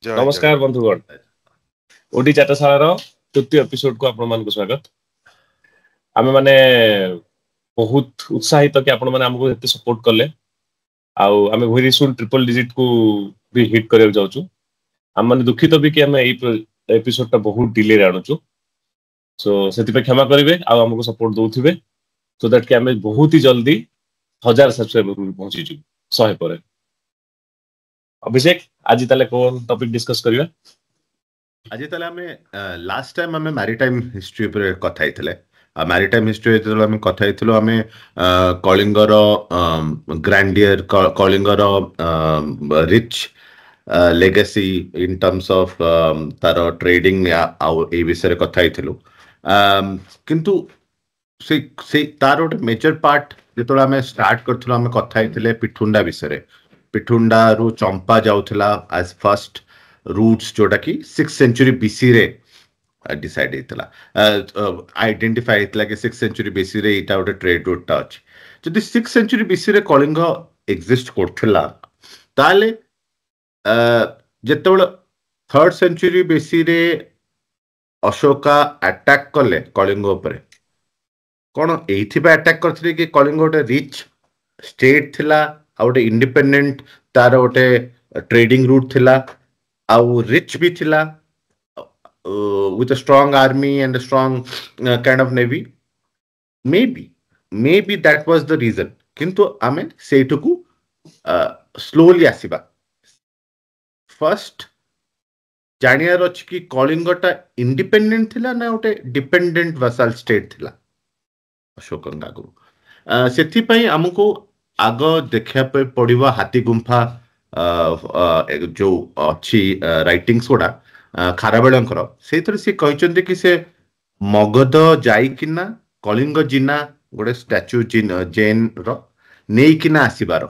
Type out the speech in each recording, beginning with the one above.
ଜୟ नमस्कार बंधुगण ओडी चाटशालार तृतीय एपिसोड को आपण मानक स्वागत आमे माने बहुत उत्साहित कि आपण माने हमको एते सपोर्ट करले आउ आमे वेरी सुन ट्रिपल डिजिट को भी हिट करे जाउछु हम माने दुखित भी कि हमें एई एपिसोड ता बहुत डिले रे आणुछु सो सेति पे क्षमा करिवे आ हमको सपोर्ट दोथिबे सो दैट कि हमें बहुत ही जल्दी 1000 सब्सक्राइबर को पहुंची छु 100 पर अभिषेक आज ताले कोन टॉपिक डिस्कस करिया আজি তাহলে আমি লাস্ট টাইম আমি ম্যারিটাইম হিস্ট্রি উপরে কথা হইଥିଲେ ম্যারিটাইম হিস্ট্রি যেତେବେଳେ ଆମେ କଥା ହେଇଥିଲୁ ଆମେ କଳିଙ୍ଗର ଗ୍ରାଣ୍ଡିୟର କଳିଙ୍ଗର rich legacy in terms of ତାର ଟ୍ରେଡିଂ ଆଉ ଏଇ ବିଷୟରେ କଥା ହେଇଥିଲୁ କିନ୍ତୁ ସେ ତାର ଗୋଟେ ମେଜର ପାର୍ଟ ଯେତେବେଳେ ଆମେ ଷ୍ଟାର୍ଟ କରିଥିଲୁ ଆମେ କଥା ହେଇଥିଲେ ପିଠୁଣ୍ଡା ବିଷୟରେ ପିଠୁଣ୍ଡାରୁ ଚମ୍ପା ଯାଉଥିଲା ଆଜ୍ ଫର୍ଷ୍ଟ रूट्स जोटा कि 6th सेंचुरी बीसी रे डिसाइड हेतला आइडेंटिफाई हेतला कि 6th सेंचुरी बीसी रे इटा उटे ट्रेड रूट टा अछि जदि 6th सेंचुरी बीसी रे कलिंग एग्जिस्ट करथला ताले जेतेबेले 3rd सेंचुरी बीसी रे अशोका अटैक करले कलिंग ऊपर कोन एथि पे अटैक करथले कि कलिंग उटे रिच स्टेट थिला आ उटे इंडिपेंडेंट तार उटे ट्रेडिंग रूट थिला आउ रिच भी थिला with a strong army and a strong kind of navy maybe that was the reason किंतु आमे सेठुकु स्लोली आसीबा फर्स्ट जानियार अछि कि कलिंगटा इंडिपेंडेंट थिला ना उटे डिपेंडेंट वसाल स्टेट थिला अशोकंगा गुरु सेथि पई हमको आग देखिया पे पड़िबा हाथी गुंफा जो अच्छी राइटिंग्स गुड़ा खारबेलंकर से कहते कि से मगध जाइकिना कलिंग जिना गोटे स्टैच्यू जैन रो नेकिना आसीबार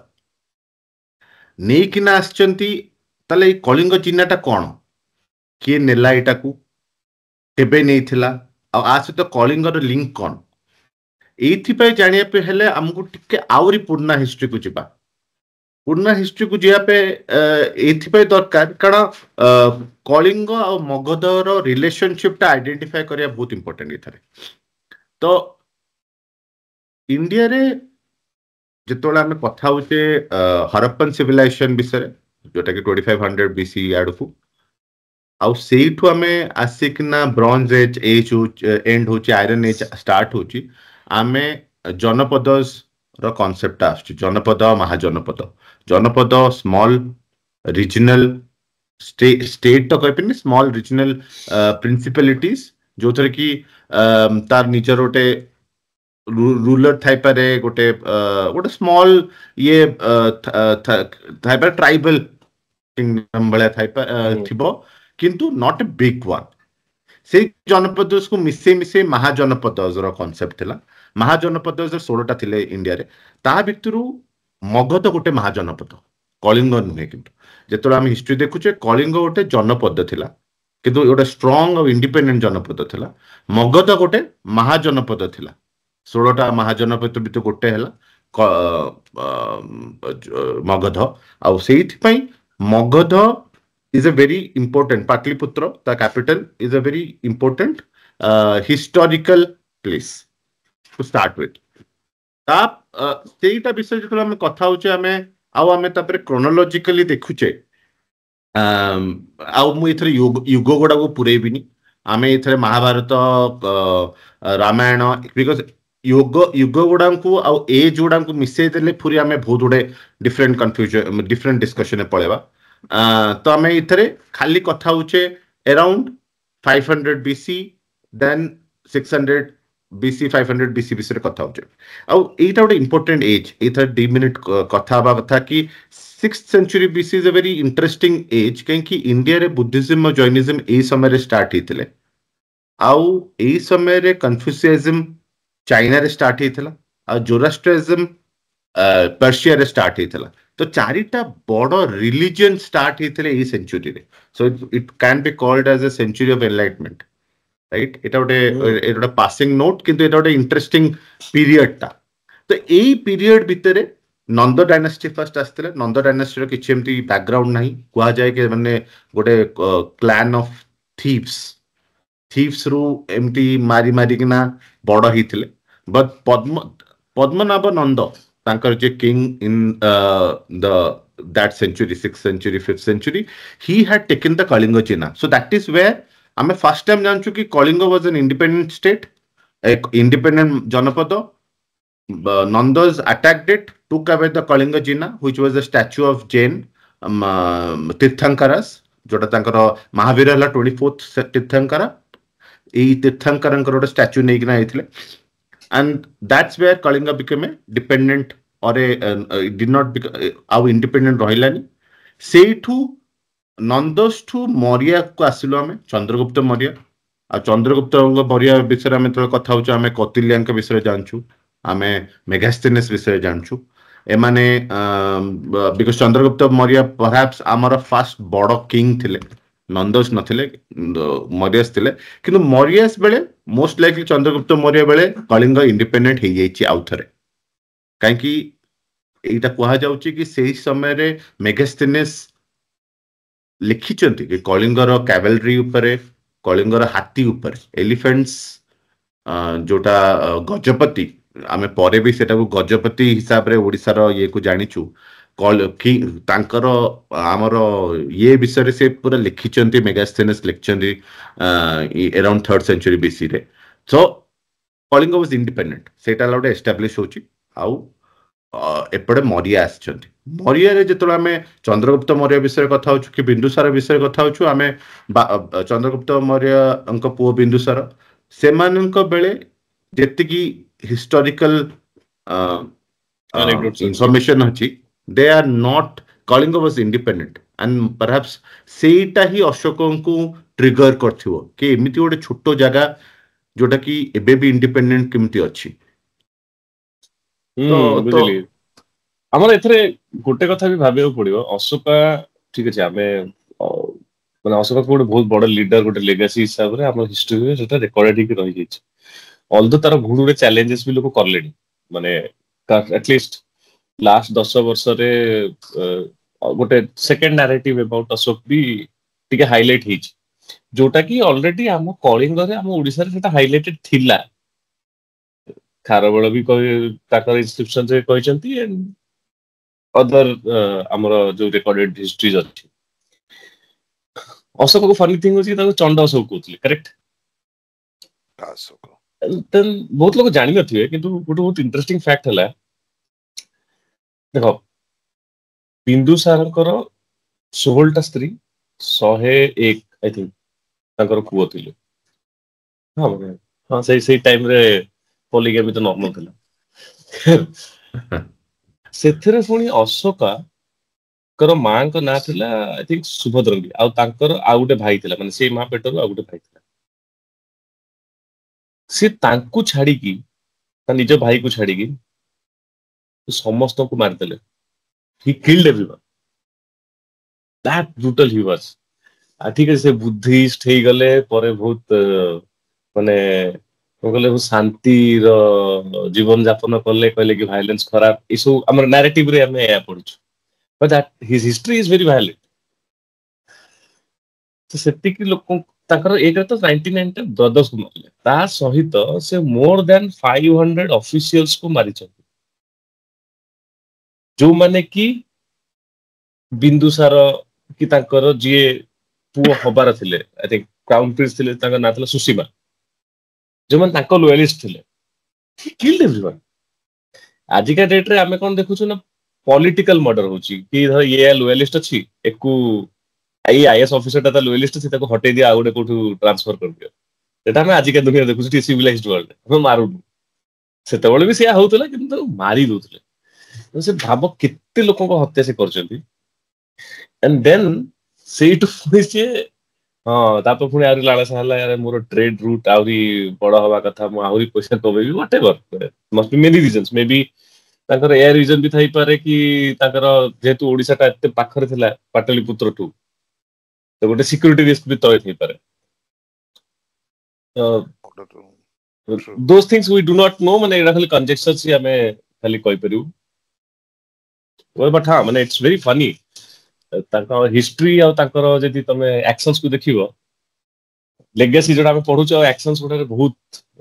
नेकिना आछंती तले कलिंग जिनाटा कौन किए नेला एटा को केबे नेथिला आ सहित कलिंगर लिंक कौन एथि जानिया पे हेले हमको टिके आउरी पूर्ण हिस्ट्री को जिबा पूर्ण हिस्ट्री को जिया पे एथि दरकार कारण कलिंग और मगधर रिलेशनशिप टा आइडेंटिफाई करिया बहुत इंपोर्टेंट इथरे तो इंडिया रे जेतोला हमें कथा होचे हरप्पन सिविलाइजेशन विषय जोटा कि 2500 बीसी आडकू आउ सेठू हमें आसिकना ब्रॉन्ज एज एंड होची आयरन एज स्टार्ट होची आमे जनपदस रो कांसेप्ट आछी जनपद महाजनपद जनपद स्मॉल रीजनल स्टेट तो कहपे स्मॉल रीजनल प्रिंसिपलिटीज जो थरे कि तार निजर गोटे रूलर थाई पारे गोटे गोटे स्मॉल ये थाई पारे ट्राइबल किंगडम बळे थाई थिबो किंतु नॉट ए बिग वन से जनपद को मिसे महाजनपद रो कांसेप्ट थिला महाजनपद 16टा थिले इंडिया रे ता भितरु मगध गोटे महाजनपद कलिंग नुहे किंतु जेतोला हम हिस्ट्री देखुचे कलिंग गोटे जनपद थिला किंतु गोटे स्ट्रांग और इंडिपेंडेंट जनपद थिला मगध गोटे महाजनपद थिला 16टा महाजनपद भितर गोटे हैला मगध आ सेइथि पई Magadh is a very important Patliputra the capital is a very important historical place to start with ता सेटा विषय जो हम कथा होचे हमें आउ हमें तापर क्रोनोलॉजिकली देखुचे आउ मु इथरे युग गोडा को पुरेबिनी हमें इथरे महाभारत रामायण बिकॉज़ युग गुड़ा को आउ एज गुड़ा को मिसई देले पूरी हमें बहुत गुडे डिफरेंट कंफ्यूजन डिफरेंट डिस्कशन पळेबा तो हमें इथरे खाली कथा होचे around 500 BC then 600 BC 500 BC विषय कथा होचे आउ एटा गोटे इंपोर्टेंट एज इथर 2 मिनिट कथा बा कथा कि 6th century BC is a very interesting age क्योंकि इंडिया रे बुद्धिज्म और जैनिज्म ए समय रे स्टार्ट हितले आउ ए समय रे कन्फ्यूशियनिज्म चाइना रे स्टार्ट हितला आ जोरास्ट्रियनिज्म पर्शिया रे स्टार्ट हितला तो चारिटा बड़ रिलीजन स्टार्ट हितले ए सेंचुरी रे so it can be called as a century of enlightenment right एटा पासिंग नोट किंतु एटा इंटरेस्टिंग पीरियड टा तो एई पीरियड भितरे नंद डायनास्टी फर्स्ट आसते नंद डायनास्टी किसी एमती बैकग्राउंड ना कह जाए कि मैंने गोटे क्लान ऑफ थीव्स रु एमती मारी मारिकिना बड़ होते बट पद्मनाभ नंद तांकर जे king in the that century 6th century 5th century he had taken the Kalinga China so that is where आम फर्स्ट टाइम जानचु कि Kalinga was an independent state एक independent janapada Nandas attacked it, took away the Kalinga Jina, which was a statue of Jain Tirthankaras, जोटा तांकर महावीर हला 24th तीर्थंकर एई तीर्थंकरंकर गोटे statue नेकिना आइथिले and that's where Kalinga became a dependent or a it did not our independent रहिलानी सेठू नंदस ठू मौर्य को आसिलो आमे चंद्रगुप्त मौर्य आ चंद्रगुप्त मौर्य विषय आमे तो कथा होछ आमे कौटिल्यंक विषय जानछु आमे मेगास्थेनेस विषय जानछु एमाने बिकॉज चंद्रगुप्त मौर्य परहैप्स आमर फर्स्ट बड़ किंग थिले नंदस नथिले मौर्यस थिले किंतु मौर्यस बेले मोस्ट लाइकली चंद्रगुप्त मौर्य बेले कलिंग इंडिपेंडेंट हो जाइछि आउथरे काहे कि एटा कहा जाउछि कि सेही समय रे मेगास्थेनेस लिखिचंती कि कलिंगर कैवेलरी उपरे कलिंगर हाथी उपरे एलिफेंट्स जोटा गजपति आमे परे भी सेटा गजपति हिसाब रे ओडिसार ये को जानिछु तांकर आमर ये विषय से पूरा लिखिचंती मेगास्थेनेस लिखिचंती अराउंड 3rd century BC रे सो कलिंग वाज इंडिपेंडेंट सेटा लाउड एस्टैब्लिश होची आउ एपड़े मौर्य आछंती मौर्य रे जेतलो आमे चंद्रगुप्त मौर्य विषय कथा होछु कि बिंदुसार विषय कथा होछु आमे चंद्रगुप्त मौर्य अंक पुओ बिंदुसार सेमानंक बेले जेतिकी हिस्टोरिकल information अछि they are not Kalinga was independent and perhaps सेटा ही अशोक को ट्रिगर करथिवो कि एमिति गोटे छोटो जगह जोटा कि एबे भी इंडिपेंडेंट केमिति अछि बुझिली हमर एथरे गोटे कथा भी भाबियो पड़ियो अशोका ठीक अछि हमें माने अशोका को बहुत बड़ लीडर गोटे लेगेसी हिसाब रे हमर हिस्ट्री रे सेटा रिकॉर्डेड ही रहि जाइछ ऑल्दो तार घुडुरे चैलेंजेस भी लोक करलेनी माने एटलीस्ट लास्ट 10 वर्ष रे गोटे सेकंड नैरेटिव अबाउट अशोक भी टिके हाइलाइट हिच जोटा कि ऑलरेडी हम कलिंग रे हम ओडिसा रे सेटा हाइलाइटेड थिला खारबळ भी ताकर इंस्क्रिप्शन रे कहचंती एंड अदर हमर जो रिकॉर्डेड हिस्ट्रीज अछि अशोक को फनी थिंग होची ताको चंड अशोक कहतले करेक्ट अशोक देन बहुत लोग जानि नथिबे किंतु गोटे बहुत इंटरेस्टिंग फैक्ट हला देखो बिंदुसारकर 16टा स्त्री 101 आई थिंक ताकर पुओ थिले हां हां सही टाइम रे पॉलीगेमी तो नॉर्मल थिला सेथरे पुनी अशोका कर मां को ना थिला आई थिंक सुभद्रंगी आ तांकर आ गोटे भाई थिला माने से मां पेटर आ गोटे भाई थिला से तांकु छाड़ी की ता निज भाई को छाड़ी की समस्त को मार देले he killed everyone that brutal he was ठीक है से बुद्धिस्ट हे गले परे बहुत माने कहले वो शांति रो जीवन यापन करले कहले कि वायलेंस खराब इसो हमर नैरेटिव रे हमें या पढछु but that his history is very violent तो सेति कि लोक ताकर एक तो 99 टा ब्रदर्स को मारले ता सहित से मोर देन 500 ऑफिशियल्स को मारि छ जो माने कि बिंदुसार कि ताकर जे पुओ हबार थिले आई थिंक क्राउन प्रिंस थिले ताकर ना थिला सुसीमा जो मन ताको लॉयलिस्ट थिले he killed everyone आज का डेट रे हमें कोन देखु छु ना पॉलिटिकल मर्डर होची कि धर ये लॉयलिस्ट अछि एकु आई आईएएस ऑफिसर ता लॉयलिस्ट अछि ताको हटे दिया आउडे कोठु ट्रांसफर कर दियो एटा हमें आज का दुनिया देखु छु सिविलाइज्ड वर्ल्ड हम मारू सेते बळे भी से होतला किंतु मारी दोतले तो से भाबो कित्ते लोगों को हत्या से करचंती एंड देन से टू पुलिस हाँ तापर पुणी आउरी लालसा हला यार मोर ट्रेड रूट आउरी बड़ हवा कथा मु आउरी पैसा कबेबी whatever must be many reasons may be ताकर ए रीजन भी थाई पारे कि ताकर जेतु ओडिसा ता एते पाखरे थिला पाटलिपुत्र टू तो गोटे सिक्योरिटी रिस्क भी तय थई पारे those things we do not know माने एरा खाली कंजेक्चर छी हमें खाली कहि परिउ बट हाँ माने इट्स वेरी फनी तांकर हिस्ट्री आ तांकर जदि तमे एक्शंस को देखिबो लेगेसी जोटा हम पढुछ और एक्शंस गुडा बहुत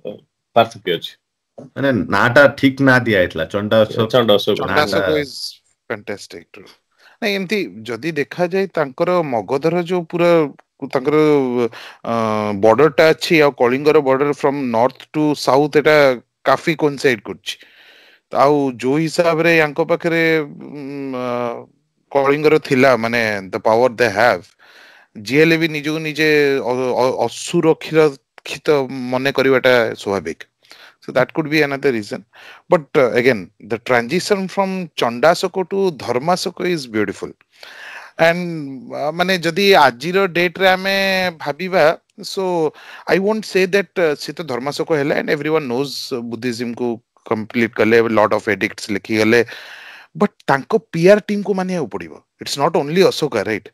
पार्थक्य अछि माने नाटा ठीक ना दिया आइतला Chandashoka Chand Ashok Chandashoka is fantastic true नहीं एमती जदि देखा जाए तांकर मगधर जो पूरा तांकर बॉर्डरटा अछि आ कलिंगर border from north to south एटा काफी कोइंसाइड करछि आउ जो हिसाब रे यांको पाखरे कलिंगर थिला माने the power they have GLA भी निजो निजे असुरक्षित मने करिवाटा स्वाभाविक so that could be another reason but again the transition from Chandasoko to Dharmasoko is beautiful and माने जदि आजिर डेट रे आमे भाबिबा so I won't say that से तो धर्माशोक हैला and everyone knows बुद्धिज्म को कंप्लीट करले लॉट ऑफ एडिक्ट्स लिखि गले बट तांको पीआर टीम को मानिया पड़िबो it's not only Ashoka right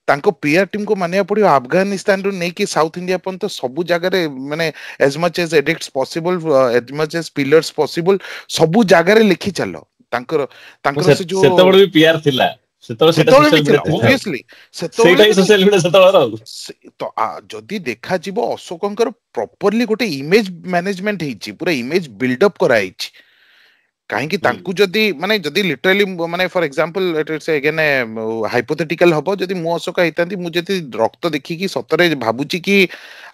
तांको पीआर टीम को मानिया पड़िबो अफगानिस्तान रु नै कि साउथ इंडिया पन तो सब जगह रे माने as much as edicts possible as much as pillars possible सब जगह रे लिखि चलो तांकर से जो सेतबड़ भी पीआर थिला सेतबड़ भी थिला ऑब्वियसली सेतबड़ सोशल मीडिया सेतबड़ तो जदि देखा जीवो अशोकंकर प्रॉपर्ली गोटे इमेज मैनेजमेंट हेची पूरा इमेज बिल्ड अप कराइची काहे कि तांकु जदि माने जदि लिटरली माने for example it is again hypothetical हबो जदि मु अशोक हितांती मु जदि रक्त देखि कि सतरे भाबुची कि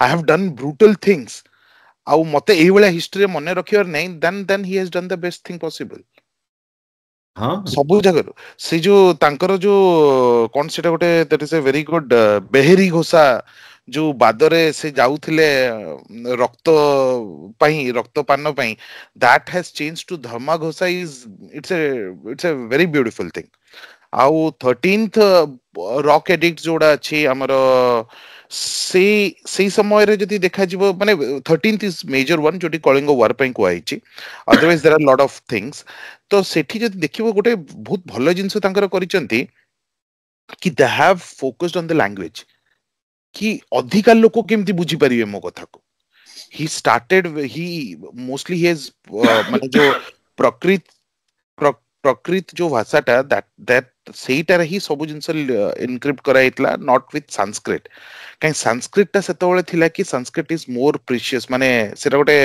I have done brutal things आ मते एही वाला हिस्ट्री मने रखियर नै then he has done the best thing possible हां सबु जगह से जो तांकर जो कोन सेटा गोटे that is a very good बेहरी घोषा जो बादरे से जाउथिले रक्त पई रक्तपान पई दैट हैज चेंज टू धर्मा घोषा is it's a very beautiful thing आउ 13th रॉक एडिक्ट जोड़ा अछि हमर से समय रे जदि देखा जीवो माने 13th इज मेजर वन जोटी कलिंग वार पई को आइछि otherwise there are lot of things तो सेठी जदि देखिबो गोटे बहुत भलो जिंस तांकर करिसंती कि they have focused on the language कि अधिका लोक केमती बुझी परिबे मो कथा को he started he mostly he has माने जो प्रकृत प्रकृत जो भाषाटा दैट सेटा ही सब जिंस इनक्रिप्ट कराइतला नॉट विथ संस्कृत काई संस्कृत ता सेतबेले थिला कि संस्कृत इज मोर प्रीशियस माने सेटा गोटे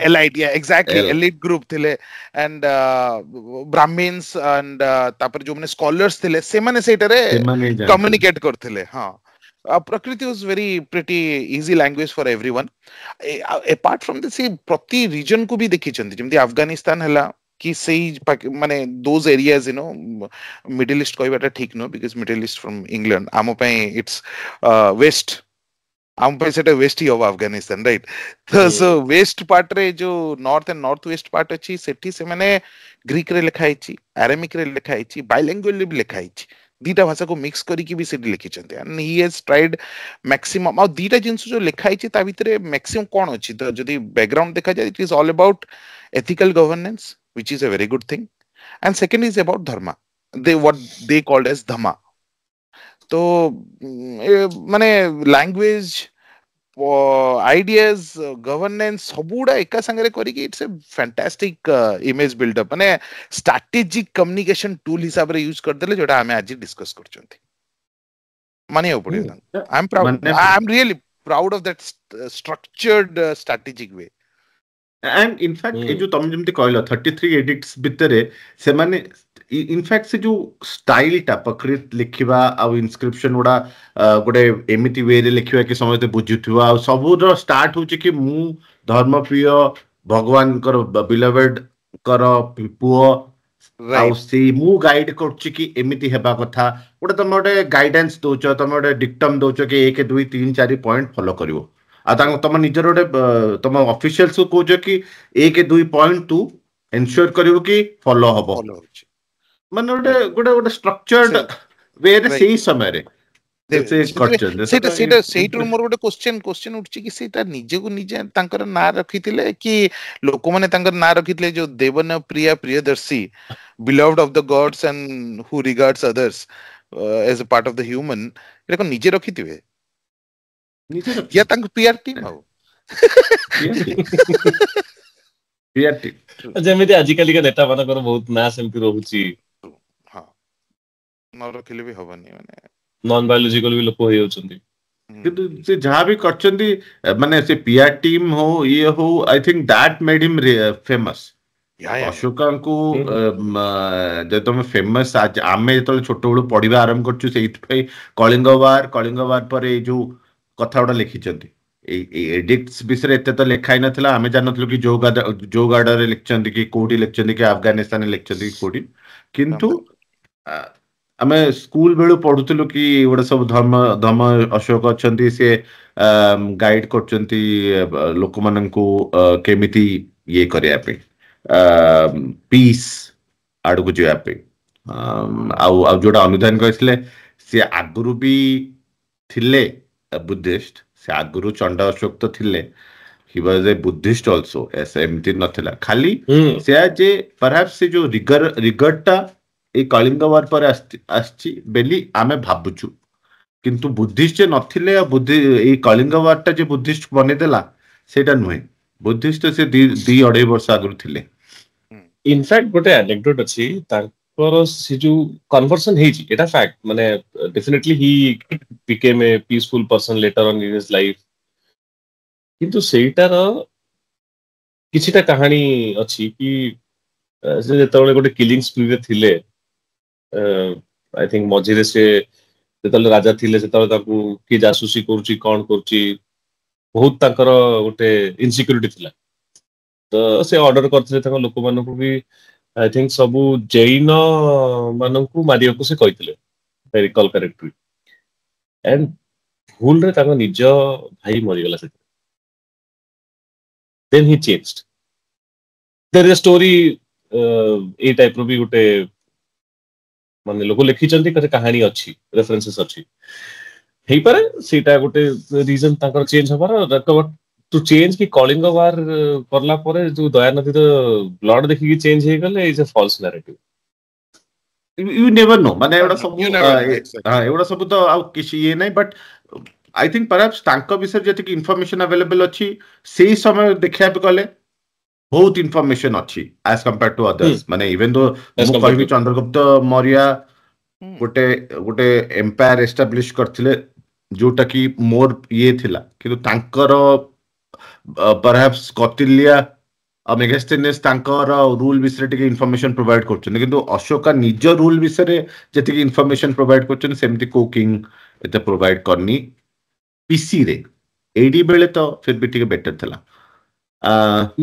एलाइट या एग्जैक्टली एलिट ग्रुप थिले एंड ब्राह्मण्स एंड तापर जो माने स्कॉलर्स थिले से माने सेटा रे कम्युनिकेट करथिले हां प्रकृति was very pretty easy language for everyone apart from this प्रति रीजन को भी देखि चंदी जेमति अफगानिस्तान हला कि सही माने those areas you know Middle East कहबाटा ठीक नो because Middle East from England आम पे इट्स वेस्ट आम पे सेटा west he of Afghanistan right तो सो वेस्ट पार्ट रे जो north and north west part अछि सेठी से माने ग्रीक रे लिखा आइछि अरामिक रे लिखा आइछि बाइलिंगुअल भी लिखा आइछि दीटा भाषा को मिक्स करी भी सेठी लिखिचंते and he has tried maximum आ दीटा जिंस जो लिखा आइछि ता भितरे मैक्सिमम कोन अछि तो जदी बैकग्राउंड देखा जाय it is all about ethical governance which is a very good thing and second is about dharma they what they called as dhamma तो माने लैंग्वेज आइडियाज गवर्नेंस सबुडा एका संगे करी कि it's a fantastic image buildup माने strategic communication tool हिसाब रे use कर देले जोटा हमें आज डिस्कस करचंती माने पड़ियो I am really proud of that structured strategic way and in fact ए जो तुम जमती कहलो 33 एडिक्ट्स भितरे से माने इनफैक्ट से जो स्टाइल टा प्रकृत लिखिबा आ इनस्क्रिप्शन गुडा गोटे एमिति वे रे लिखिबा कि समझते बुझुथुवा आ सबुर स्टार्ट होची कि मु धर्मप्रिय भगवान कर बिलवेड कर पुओ आ से मु गाइड करची कि एमिति हेबा कथा गोटे तुम गोटे गाइडेंस दोचो तुम गोटे डिक्टम दोचो कि 1 2 3 4 पॉइंट फॉलो करिवो आ तुम निजर गोटे तुम ऑफिशियल्स को कहजो कि 1 2 पॉइंट तू एंश्योर करिवो कि फॉलो हबो माने गोटे गोटे गोटे स्ट्रक्चर्ड वे रे सेही समय रे सेटा मोर गोटे क्वेश्चन उठची कि सेटा निजे को निजे तांकर ना रखितिले कि लोक माने तांकर ना रखितिले जो Devanam Priya Priyadarshi beloved of the gods and who regards others as a part of the human एटा को निजे रखितिवे या तांक पीआर टीम हो PRT ଯେମିତି ଆଜିକାଲିକା ନେତା ମାନଙ୍କର ବହୁତ ନା ସେମିତି ରହୁଛି, ହଁ ନ ରଖିଲେ ବି ହବନି, ମାନେ ନନ୍ ବାୟୋଲୋଜିକାଲ ବି ଲୋକ ହେଇଯାଉଛନ୍ତି। କିନ୍ତୁ ସେ ଯାହା ବି କରିଛନ୍ତି ମାନେ ସେ PR ଟିମ୍ ହଉ ଇଏ ହଉ, I think that made him famous. ଅଶୋକାଙ୍କୁ ଯଦି ତମେ ଫେମସ୍, ଆମେ ଯେତେବେଳେ ଛୋଟବେଳୁ ପଢିବା ଆରମ୍ଭ କରୁଛୁ ସେଇଥିପାଇଁ କଳିଙ୍ଗ ୱାର ପରେ ଏଇ ଯୋଉ କଥା ଗୁଡା ଲେଖିଛନ୍ତି, ଏଇ ଏଡିକ୍ଟସ ବିଷୟରେ ଏତେ ତ ଲେଖା ହେଇନଥିଲା, ଆମେ ଜାଣିନଥିଲୁ କି ଯୋଉ ଗାର୍ଡରେ ଲେଖିଛନ୍ତି କି କୋଉଠି ଲେଖିଛନ୍ତି କି ଆଫଗାନିସ୍ତାନରେ ଲେଖିଛନ୍ତି କି କୋଉଠି, କିନ୍ତୁ ଆମେ ସ୍କୁଲ ବେଳୁ ପଢୁଥିଲୁ କି ଗୋଟେ ସବୁ ଧର୍ମ ଅଶୋକ ଅଛନ୍ତି, ସେ ଗାଇଡ କରୁଛନ୍ତି ଲୋକମାନଙ୍କୁ କେମିତି ଇଏ କରିବା ପାଇଁ, ପିସ୍ ଆଡକୁ ଯିବା ପାଇଁ। ଆଉ ଯୋଉଟା ଅନୁଧ୍ୟାନ କହିଥିଲେ, ସିଏ ଆଗରୁ ବି ଥିଲେ ବୁଦ୍ଧିଷ୍ଟ, ସେ ଆଗରୁ ଚଣ୍ଡ ଅଶୋକ ତ ଥିଲେ, ହି ୱାଜ ଏ ବୁଦ୍ଧିଷ୍ଟ ଅଲସୋ, ଏମିତି ନଥିଲା ଖାଲି ସେୟା ଯେ ପରହାପ୍ସ ସେ ଯୋଉ ରିଗର୍ଡଟା ଏଇ କଳିଙ୍ଗ ୱାର ପରେ ଆସିଛି ବୋଲି ଆମେ ଭାବୁଛୁ, କିନ୍ତୁ ବୁଦ୍ଧିଷ୍ଟ ଯେ ନଥିଲେ, ଏଇ କଳିଙ୍ଗ ୱାରଟା ଯେ ବୁଦ୍ଧିଷ୍ଟ ବନେଇଦେଲା ସେଇଟା ନୁହେଁ, ବୁଦ୍ଧିଷ୍ଟ ସେ 2-2.5 ବର୍ଷ ଆଗରୁ ଥିଲେ। ଇନଫ୍ୟାକ୍ଟ ଗୋଟେ ଆନେକ୍ଡୋଟ ଅଛି, ତାଙ୍କର ସେ ଯୋଉ କନଭର୍ସନ ହେଇଛି, ଏଟା ଫ୍ୟାକ୍ଟ, ମାନେ definitely Hi became A peaceful person letter on in his life, କିନ୍ତୁ ସେଇଟାର କିଛିଟା କାହାଣୀ ଅଛି କି ସେ ଯେତେବେଳେ ଗୋଟେ କିଲିଂ ସ୍ପ୍ରିରେ ଥିଲେ, ଆଇ ଥିଙ୍କ ମଝିରେ ସେ ଯେତେବେଳେ ରାଜା ଥିଲେ ସେତେବେଳେ ତାକୁ କିଏ ଜାସୁସି କରୁଛି କଣ କରୁଛି, ବହୁତ ତାଙ୍କର ଗୋଟେ ଇନସିକ୍ୟୁରିଟି ଥିଲା, ତ ସେ ଅର୍ଡର କରିଥିଲେ ତାଙ୍କ ଲୋକମାନଙ୍କୁ ବି, ଆଇ ଥିଙ୍କ ସବୁ ଜୈନ ମାନଙ୍କୁ ମାରିବାକୁ ସେ କହିଥିଲେ, ରିକଲ୍ କରେକ୍ଟଲି, ଏଣ୍ଡ ଭୁଲରେ ତାଙ୍କ ନିଜ ଭାଇ ମରିଗଲା ସେଥିରେ। ଦେନ୍ ହି ଚେଞ୍ଜଡ। ଦେयर ଇଜ ଷ୍ଟୋରି, ଏଇ ଟାଇପର ବି ଗୋଟେ ମାନେ ଲୋକ ଲେଖିଛନ୍ତି, କାହାଣୀ ଅଛି, ରେଫରେନ୍ସେସ୍ ଅଛି, ହେଇପାରେ ସେଇଟା ଗୋଟେ ରିଜନ ତାଙ୍କର ଚେଞ୍ଜ ହବାର। ଟୁ ଚେଞ୍ଜ କି କଳିଙ୍ଗ ୱାର କରଲା ପରେ ଯୋଉ ଦୟାନଦୀର ବ୍ଲଡ ଦେଖିକି ଚେଞ୍ଜ ହେଇଗଲେ, is a false narrative. You never know, ମାନେ ଏଗୁଡା ସବୁ ତ ଆଉ କିଛି ଇଏ ନାହିଁ, ବଟ୍ ଆଇ ଥିଙ୍କ ପରହାପ୍ସ ତାଙ୍କ ବିଷୟରେ ଯେତିକି ଇନଫର୍ମେସନ ଆଭେଲେବଲ ଅଛି ସେଇ ସମୟ ଦେଖିବାକୁ ଗଲେ ବହୁତ ଇନଫର୍ମେସନ ଅଛି ଆଜ କମ୍ପେୟାର ଟୁ ଅଦର୍ସ। ମାନେ ଇଭେନ ଦୋ ମୁଁ କହିବି ଚନ୍ଦ୍ରଗୁପ୍ତ ମୌର୍ୟ ଗୋଟେ ଏମ୍ପାୟାର ଏଷ୍ଟାବ୍ଲିଶ କରିଥିଲେ ଯୋଉଟା କି ମୋର ଇଏ ଥିଲା, କିନ୍ତୁ ତାଙ୍କର ପରହାପ୍ସ କୌଟିଲ୍ୟ ଆଉ ମେଗାସ୍ଥେନିୟସ ତାଙ୍କର ରୁଲ ବିଷୟରେ ଟିକେ ଇନଫର୍ମେସନ ପ୍ରୋଭାଇଡ କରୁଛନ୍ତି, କିନ୍ତୁ ଅଶୋକା ନିଜ ରୁଲ ବିଷୟରେ ଯେତିକି ଇନଫର୍ମେସନ ପ୍ରୋଭାଇଡ କରୁଛନ୍ତି ସେମିତି କୋଉ କିଙ୍ଗ ଏତେ ପ୍ରୋଭାଇଡ କରିନି ପିସିରେ। ଏଇଡି ବେଳେ ତ ଫିର ବି ଟିକେ ବେଟର ଥିଲା।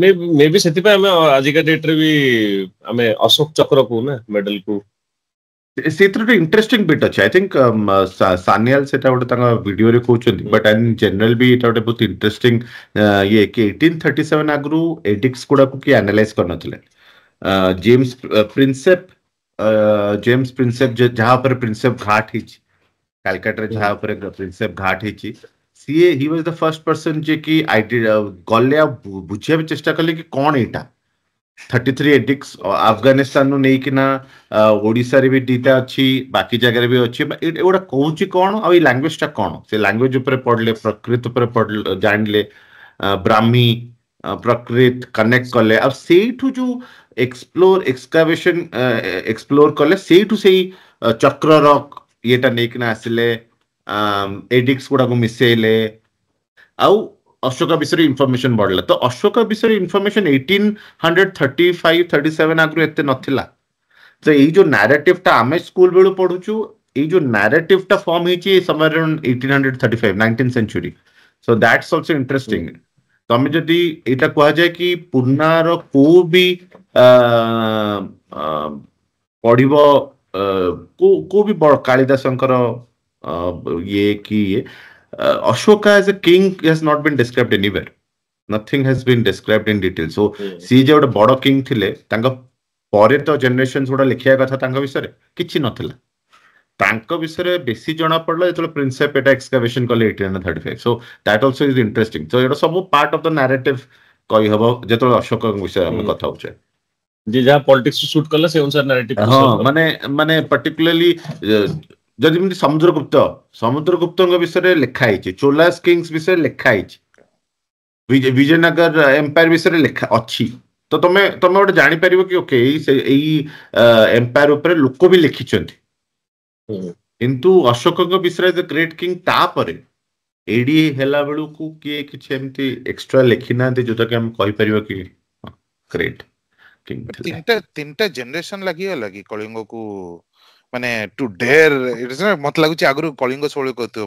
ମେ ବି ସେଥିପାଇଁ ଆମେ ଆଜିକା ଡେଟରେ ବି ଆମେ ଅଶୋକ ଚକ୍ର କହୁନା ମେଡଲକୁ। ସେଥିରେ ଗୋଟେ ଇଣ୍ଟରେଷ୍ଟିଂ ବିଟ୍ ଅଛି, ଆଇ ଥିଙ୍କ ସାନିଆଲ ସେଟା ଗୋଟେ ତାଙ୍କ ଭିଡିଓରେ କହୁଛନ୍ତି, ବଟ୍ ଆଇ ଜେନେରାଲ ବି ଏଟା ଗୋଟେ ବହୁତ ଇଣ୍ଟରେଷ୍ଟିଂ ଇଏ କି 1837 ଆଗରୁ ଏଡିକ୍ସ ଗୁଡାକୁ କିଏ ଆନାଲାଇଜ କରିନଥିଲେ। ଜେମ୍ସ ପ୍ରିନ୍ସେପ ଯାହା ଉପରେ ପ୍ରିନ୍ସେପ ଘାଟ ହେଇଛି, କାଲକାଟାରେ ଯାହା ଉପରେ ପ୍ରିନ୍ସେପ ଘାଟ ହେଇଛି, ସିଏ ହି ୱାଜ ଦ ଫର୍ଷ୍ଟ ପର୍ସନ ଯେ କି ଗଲେ ଆଉ ବୁଝିବା ବି ଚେଷ୍ଟା କଲେ କି କଣ ଏଇଟା 33 ଏଡିକ୍ସ ଆଫଗାନିସ୍ତାନରୁ ନେଇକିନା ଓଡିଶାରେ ବି ଦିଟା ଅଛି, ବାକି ଜାଗାରେ ବି ଅଛି, ଏଗୁଡା କହୁଛି କଣ ଆଉ ଏଇ ଲାଙ୍ଗୁଏଜ ଟା କଣ, ସେ ଲାଙ୍ଗୁଏଜ ଉପରେ ପଢିଲେ, ପ୍ରକୃତ ଉପରେ ଜାଣିଲେ, ବ୍ରାହ୍ମୀ ପ୍ରକୃତ କନେକ୍ଟ କଲେ, ଆଉ ସେଇଠୁ ଯୋଉ ଏକ୍ସପ୍ଲୋର କଲେ, ସେଇଠୁ ସେଇ ଚକ୍ରର ଇଏଟା ନେଇକିନା ଆସିଲେ, ଏଡିକ୍ସ ଗୁଡାକୁ ମିଶେଇଲେ, ଆଉ ଅଶୋକ ବିଷୟରେ ଇନଫର୍ମେସନ ବଢିଲା। ତ ଅଶୋକ ବିଷୟରେ ଇନଫର୍ମେସନ 1835-37 ଆଗରୁ ଏତେ ନଥିଲା। ତ ଏଇ ଯୋଉ ନାରେଟିଭ ଟା ଆମେ ସ୍କୁଲ ବେଳୁ ପଢୁଛୁ, ଏଇ ଯୋଉ ନାରେଟିଭ ଟା ଫର୍ମ ହେଇଛି ସମୟରେ 1835 19th century. Show that's also interesting. ତମେ ଯଦି ଏଇଟା କୁହାଯାଏ କି ପୁର୍ଣ୍ଣାର କୋଉ ବି ପଢିବ, କୋଉ ବି କାଳିଦାସଙ୍କର ଇଏ କି Ashoka as a king has not been described anywhere. Nothing has been described in detail. So ସିଏ ଯେ ଗୋଟେ ବଡ କିଙ୍ଗ ଥିଲେ, ତାଙ୍କ ପରେ ତ ଜେନେରେସନ ଗୁଡା ଲେଖିବା କଥା ତାଙ୍କ ବିଷୟରେ କିଛି ନଥିଲା। ତାଙ୍କ ବିଷୟରେ ବେଶୀ ଜଣା ପଡିଲା ଯେତେବେଳେ ପ୍ରିନ୍ସେପ ଏଟା ଏକ୍ସକାଭେସନ କଲେ 1835. So that also is interesting. So ଏଟା ସବୁ ପାର୍ଟ ଅଫ ଦ ନାରେଟିଭ କହିହବ ଯେତେବେଳେ ଅଶୋକଙ୍କ ବିଷୟରେ ଆମେ କଥା ହଉଛେ। ଯେ ଯାହା ପଲିଟିକ୍ସ ସୁଟ କଲା ସେ ଅନୁସାରେ ନାରେଟିଭ। ହଁ, ମାନେ ପର୍ଟିକୁଲାରଲି ଯଦି ଯେମିତି ସମୁଦ୍ରଗୁପ୍ତଙ୍କ ବିଷୟରେ ଲେଖା ହେଇଛି, ଚୋଲାସ କିଙ୍ଗସ ବିଷୟରେ ଲେଖା ହେଇଛି, ବିଜୟନଗର ଏମ୍ପାୟାର ବିଷୟରେ ଲେଖା ଅଛି, तो तमे तमे गोटे जानी परिबो कि ओके एई एम्पायर ऊपर लोक भी लिखिचंती किंतु अशोक विषय द ग्रेट किंग तापर एडी हेला बेलू को किए किछ एमती एक्स्ट्रा लिखि ना जोटा कि हम कहि परिबो कि ग्रेट किंग तीनटा जनरेशन लगी कलिंग को माने टू डेयर इट इज मत लागुची आगु कलिंग सोळे कहतो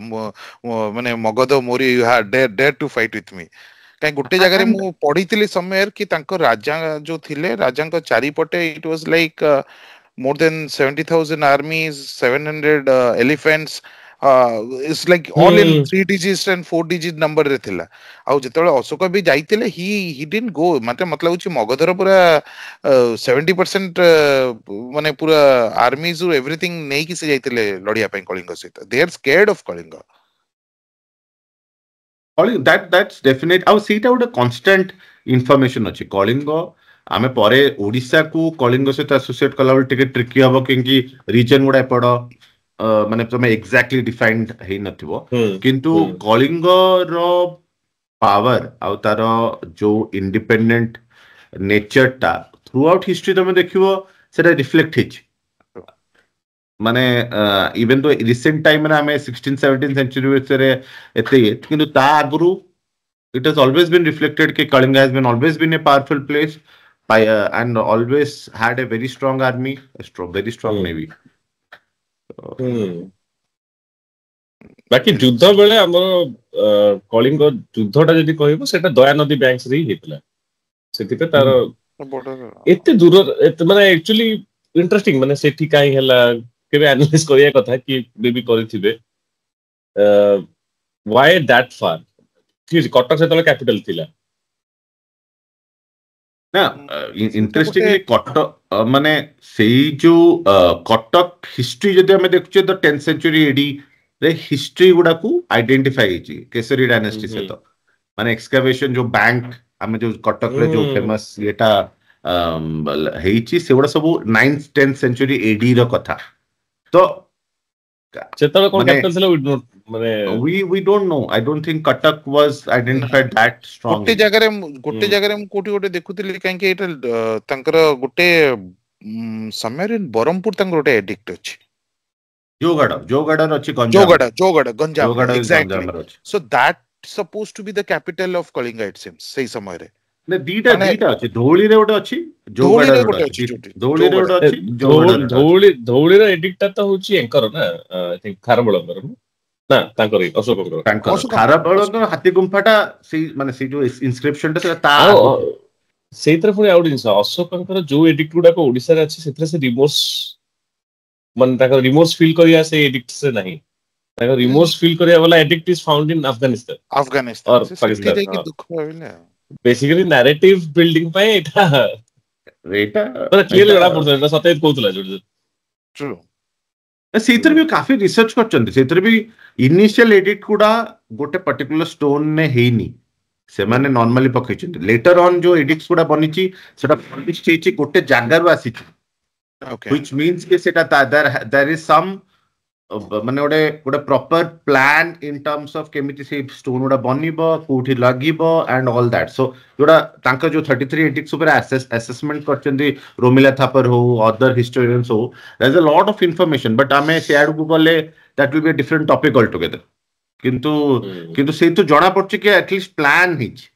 माने मगध मोरी you have dare to fight with me काई गुटे जगह रे मु पढितली समय कि तांको राजा जो थिले राजा को चारिपटे it was like more than 70,000 armies, 700 elephants. It's like all in 3 digits and 4 digit number रे थिला आउ जेतले अशोक भी जाइतिले he didn't go माते मतलब होची मगधर पूरा 70% माने पूरा आर्मीज और एवरीथिंग नै कि से जाइतिले लड़िया पे कलिंग सहित they are scared of Kalinga that's definite आउ सीटा उडे कांस्टेंट इंफॉर्मेशन अछि कलिंग आमे परे ओडिसा को कलिंग सहित एसोसिएट कला बेल टिके ट्रिकी हबो किंकि रीजन गुडा पड़ माने तमे एग्जैक्टली डिफाइंड हेई नथिबो किंतु कलिंग रो पावर आउ तार जो इंडिपेंडेंट नेचर ता थ्रू आउट हिस्ट्री तमे देखिबो सेटा रिफ्लेक्ट हिच माने इवन तो रिसेंट टाइम में आमे 16 17 सेंचुरी विषय एते किंतु ता आगुरु it has always been reflected कि Kalinga has been always been a powerful place and always had a very strong army, very strong navy. बाकी युद्ध बेले हमर कलिंग युद्धटा जदि कहबो सेटा दया नदी बैंक्स रे हेतला सेति पे तार एते दूर माने एक्चुअली इंटरेस्टिंग माने सेठी काई हला केबे एनालाइज करिया कथा कि बेबी करिथिबे व्हाई दैट फार ठीक कटक से कैपिटल थिला ना इंटरेस्टिंगली कटक माने सेई जो कटक हिस्ट्री जदि हमें देखुचे द 10th सेंचुरी एडी रे हिस्ट्री गुडा को आइडेंटिफाई हिची केसरी डायनेस्टी से तो माने एक्सकैवेशन जो बैंक हमें जो कटक रे जो फेमस एटा हेची सेगुडा सब 9th 10th सेंचुरी एडी रो कथा तो चेतल कोन कैपिटल थिला we don't know. I don't think Cuttack was identified that strong. गोटे जगह रे कोटी देखुतिली काहे कि एटा तंकर गोटे समय रे बरमपुर तंकर गोटे एडिक्ट अछि जोगड़ अछि Ganjam exactly so that supposed to be the capital of Kalinga it seems सही समय रे ने दीटा अछि धौली रे गोटे अछि जोगड़ रे गोटे अछि धौली रे गोटे अछि धौली रे एडिक्ट त होछि एंकर ना आई थिंक खारबळंगर ना तांकर अशोक खारबळंगर हाथी गुंफाटा से माने से जो इनस्क्रिप्शन ता ता सेतर पुनी आउट जिंस अशोकंकर जो एडिक्ट गुडा को ओडिसा रे अछि सेतरे से रिमोर्स मन ताकर रिमोर्स फील करिया से एडिक्ट से नहीं ताकर रिमोर्स फील करिया वाला addict is found in Afghanistan और पाकिस्तान की दुख होइले बेसिकली नैरेटिव बिल्डिंग पे एटा पर क्लियर लड़ा पड़ता सतेज कोतला जोड़ ट्रू सेतर भी काफी रिसर्च करचंती सेतर भी इनिशियल एडिट गुडा गोटे पर्टिकुलर स्टोन ने हेनी से माने नॉर्मली पकैचंती लेटर ऑन जो एडिट्स गुडा बनिची सेटा पब्लिश चेची गोटे जागर आसीची okay which means कि सेटा there is some माने गोटे proper plan in terms of केमिति से स्टोन गुडा बनिबो कोठी लागिबो एंड ऑल दैट सो जोडा तांका जो 33 एडिक्स ऊपर असेसमेंट करचंती रोमिला थापर हो अदर हिस्टोरियंस हो there is a lot of information but आमे शेयर को बोले that will be a different topic all together किंतु से तो जणा पड़छ कि एटलीस्ट प्लान हिच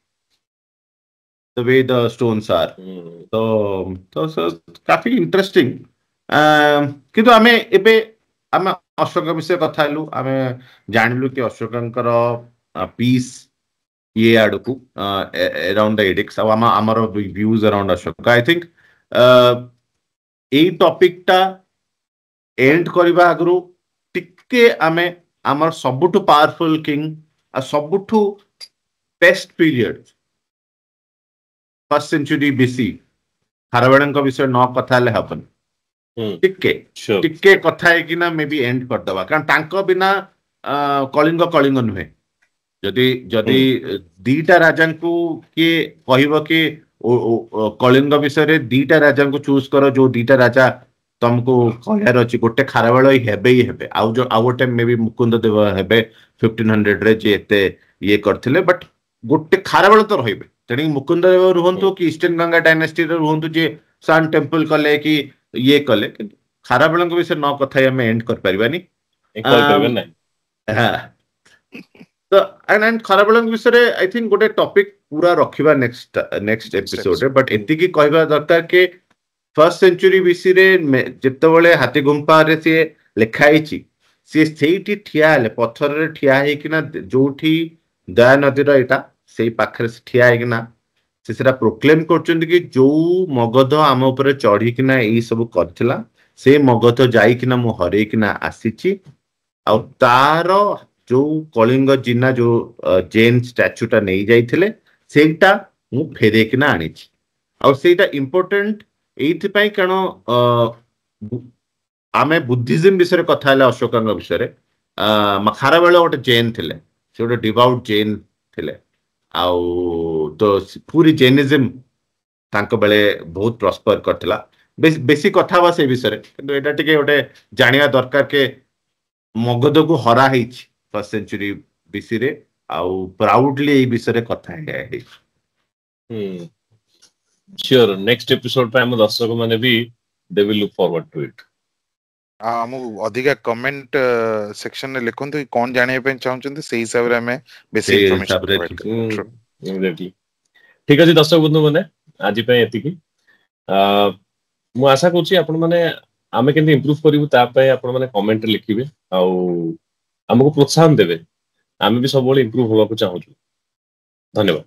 the way the stones are so काफी इंटरेस्टिंग किंतु आमे एबे आमे अशोक विषय कथा हेलु आमे जानलु कि अशोकंकर पीस ये आडकू अराउंड द एडिक्स आमर views around Ashok I think a topic टा एंड करबा आगरु टिके आमे आमर सबुठु पावरफुल किंग आ सबुठु best period first century BC खारवेड़न विषय न कथा ले हबन टिके कथा है कि ना मे बी एंड कर दबा कारण तांको बिना कलिंग नुहे जदि दीटा राजा को किए कहबो कि कलिंग विषय रे दीटा राजा को चूज करो जो दीटा राजा तुमको कहयार अछि गोटे खारवेळ ही हेबे आउ गोटे मे बी मुकुंद देव हेबे 1500 रे जे एते ये करथिले बट गोटे खारवेळ तो रहिबे तेणु मुकुंद देव रुहंतु कि ईस्टर्न गंगा डायनेस्टी रे रुहंतु जे सन टेम्पल कले कि ये कले खारबेल विषय न कथा आम एंड कर परिबानी तो एंड खारबेल विषय आई थिंक गोटे टॉपिक पूरा रखिबा नेक्स्ट एपिसोड रे बट एति की कहबा दरकार के फर्स्ट सेंचुरी बीसी रे जेतेबेले हाथी गुंफा रे से लिखाई सी सेठी ठिया हेले पत्थर रे ठिया हे किना जोठी दया नदी रा एटा सेई पाखरे ठिया हे किना सेरा प्रोक्लेम करचंदी कि जो मगध आम ऊपर चढ़ी किना एई सब करथिला से मगध जाई किना मु हरे किना आसीची आ तार जो कलिंग जिना जो जैन स्टैच्यूटा नहीं जाइथिले सेटा मु फेरे किना आनीची आ सेटा इंपोर्टेंट एइथि पई कण आमे बुद्धिज्म विषय कथा हेले अशोकंग विषय खारबेल गोटे जैन थिले से गोटे डिवाउट जैन थिले आउ तो पूरी जैनिज्म तांको बेले बहुत प्रॉस्पर करथिला बेसी कथा बा से विषय किंतु एटा टिके गोटे जानिया दरकार के मगध को हरा हेछि फर्स्ट सेंचुरी बीसी रे आउ प्राउडली ए विषय कथा है श्योर नेक्स्ट एपिसोड पे हम दर्शक माने भी they will look forward to it हम अधिका कमेंट सेक्शन में लिखंतु कोन जाने पे चाहउछन से हिसाब रे हमें बेसी इंफॉर्मेशन एग्जैक्टली ठीक अछि दर्शक बंधु माने आज पे एति की मु आशा करछि आपण माने आमे केंति इंप्रूव करिवु ता पे आपण माने कमेंट लिखिबे आउ हमको प्रोत्साहन देबे आमे भी सब बळे इंप्रूव होबा को चाहू धन्यवाद।